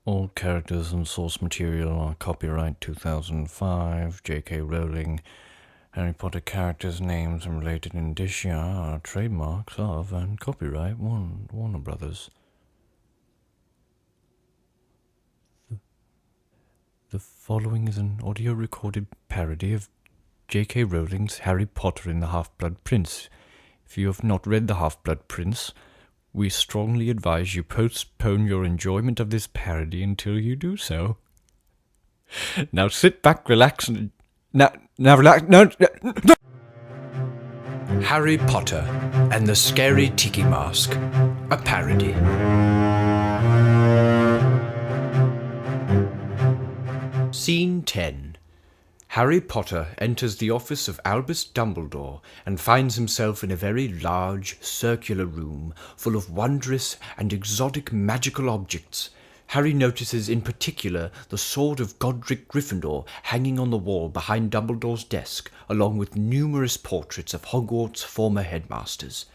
All characters and source material are copyright 2005, J.K. Rowling. Harry Potter characters' names and related indicia are trademarks of and copyright Warner Brothers. The following is an audio-recorded parody of J.K. Rowling's Harry Potter and the Half-Blood Prince. If you have not read The Half-Blood Prince, we strongly advise you postpone your enjoyment of this parody until you do so. Now sit back, relax, and... Now relax... No! Harry Potter and the Scary Tiki Mask, a parody. Scene 10. Harry Potter enters the office of Albus Dumbledore and finds himself in a very large, circular room full of wondrous and exotic magical objects. Harry notices in particular the sword of Godric Gryffindor hanging on the wall behind Dumbledore's desk, along with numerous portraits of Hogwarts' former headmasters.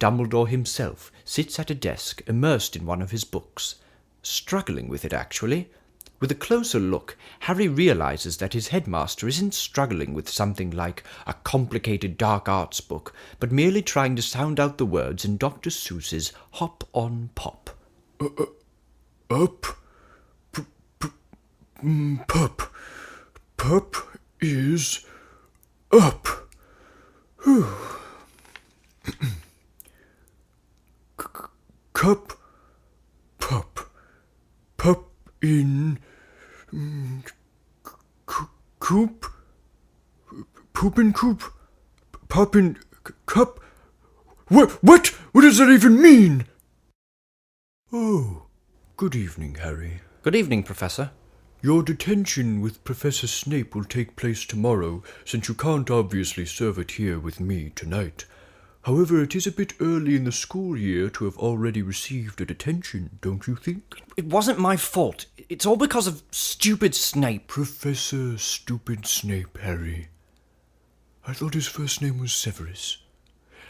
Dumbledore himself sits at a desk immersed in one of his books. Struggling with it, actually. With a closer look, Harry realizes that his headmaster isn't struggling with something like a complicated dark arts book, but merely trying to sound out the words in Dr. Seuss's Hop on Pop. Up, pup. Pup is up. Cup, pup. Pup in coop. Poop in coop. Pop in cup. What? What does that even mean? Oh. Good evening, Harry. Good evening, Professor. Your detention with Professor Snape will take place tomorrow, since you can't obviously serve it here with me tonight. However, it is a bit early in the school year to have already received a detention, don't you think? It wasn't my fault. It's all because of stupid Snape. Professor Stupid Snape, Harry. I thought his first name was Severus.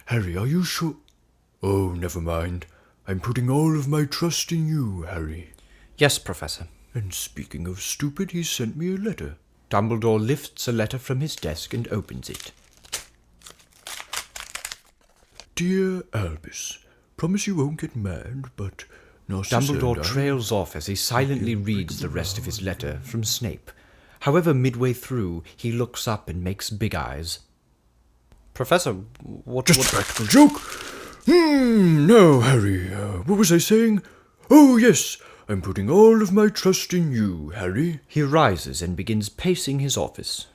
Harry, are you sure? Oh, never mind. I'm putting all of my trust in you, Harry. Yes, Professor. And speaking of stupid, he sent me a letter. Dumbledore lifts a letter from his desk and opens it. Dear Albus, promise you won't get mad, but Narcissa Dumbledore trails off as he silently reads the rest of his letter from Snape. However, midway through, he looks up and makes big eyes. Professor, Just a practical joke! No, Harry, what was I saying? Oh, yes, I'm putting all of my trust in you, Harry. He rises and begins pacing his office.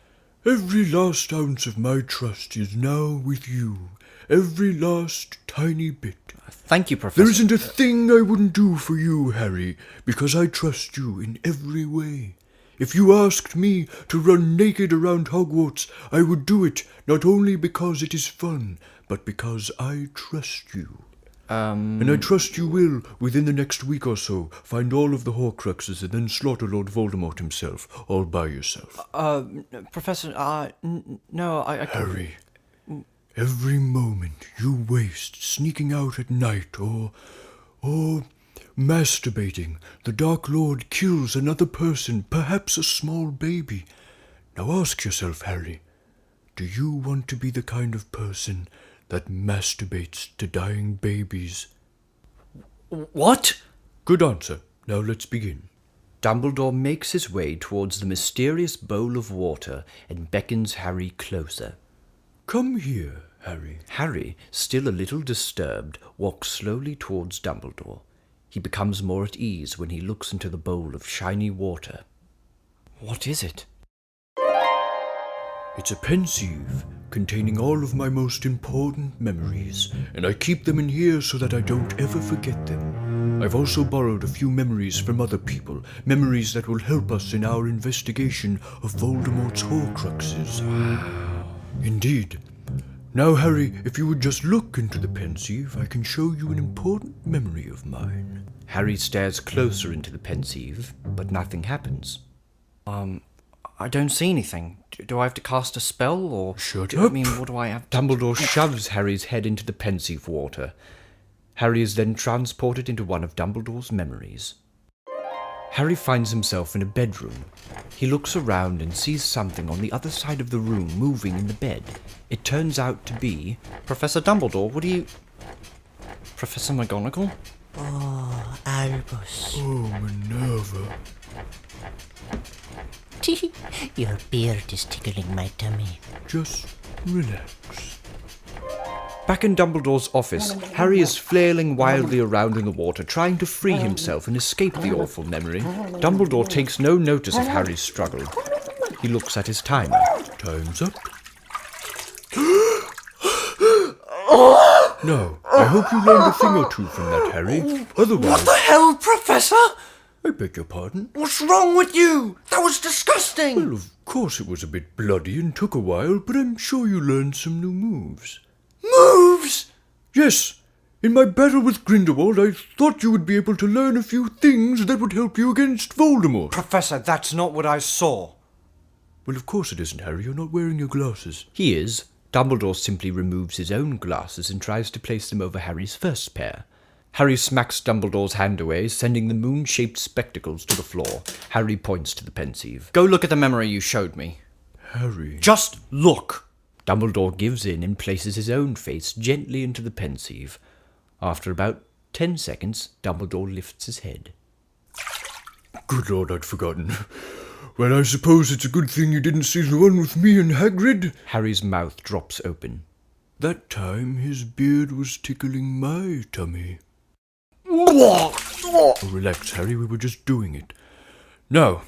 Every last ounce of my trust is now with you. Every last tiny bit. Thank you, Professor. There isn't a thing I wouldn't do for you, Harry, because I trust you in every way. If you asked me to run naked around Hogwarts, I would do it, not only because it is fun, but because I trust you. And I trust you will, within the next week or so, find all of the Horcruxes and then slaughter Lord Voldemort himself, all by yourself. Professor, no, I... Harry, every moment you waste sneaking out at night or masturbating, the Dark Lord kills another person, perhaps a small baby. Now ask yourself, Harry, do you want to be the kind of person that masturbates to dying babies? What? Good answer. Now let's begin. Dumbledore makes his way towards the mysterious bowl of water and beckons Harry closer. Come here, Harry. Harry, still a little disturbed, walks slowly towards Dumbledore. He becomes more at ease when he looks into the bowl of shiny water. What is it? It's a pensieve containing all of my most important memories, and I keep them in here so that I don't ever forget them. I've also borrowed a few memories from other people, memories that will help us in our investigation of Voldemort's Horcruxes. Wow. Indeed. Now, Harry, if you would just look into the pensieve, I can show you an important memory of mine. Harry stares closer into the pensieve, but nothing happens. I don't see anything. Do I have to cast a spell, or... Shut up. I mean, what do I have to... Dumbledore shoves Harry's head into the pensieve water. Harry is then transported into one of Dumbledore's memories. Harry finds himself in a bedroom. He looks around and sees something on the other side of the room moving in the bed. It turns out to be... Professor Dumbledore, what are you... Professor McGonagall? Oh, Albus. Oh, Minerva. Your beard is tickling my tummy. Just relax. Back in Dumbledore's office, Harry is flailing wildly around in the water, trying to free himself and escape the awful memory. Dumbledore takes no notice of Harry's struggle. He looks at his timer. Time's up. Now, I hope you learned a thing or two from that, Harry. Otherwise... What the hell, Professor? I beg your pardon? What's wrong with you? That was disgusting. Well, of course it was a bit bloody and took a while, but I'm sure you learned some new moves. Moves? Yes, in my battle with Grindelwald, I thought you would be able to learn a few things that would help you against Voldemort. Professor, that's not what I saw. Well, of course it isn't, Harry. You're not wearing your glasses. He is. Dumbledore simply removes his own glasses and tries to place them over Harry's first pair. Harry smacks Dumbledore's hand away, sending the moon-shaped spectacles to the floor. Harry points to the pensieve. Go look at the memory you showed me. Harry... Just look. Dumbledore gives in and places his own face gently into the pensieve. After about 10 seconds, Dumbledore lifts his head. Good Lord, I'd forgotten. Well, I suppose it's a good thing you didn't see the one with me and Hagrid. Harry's mouth drops open. That time his beard was tickling my tummy. Oh, relax, Harry, we were just doing it. Now,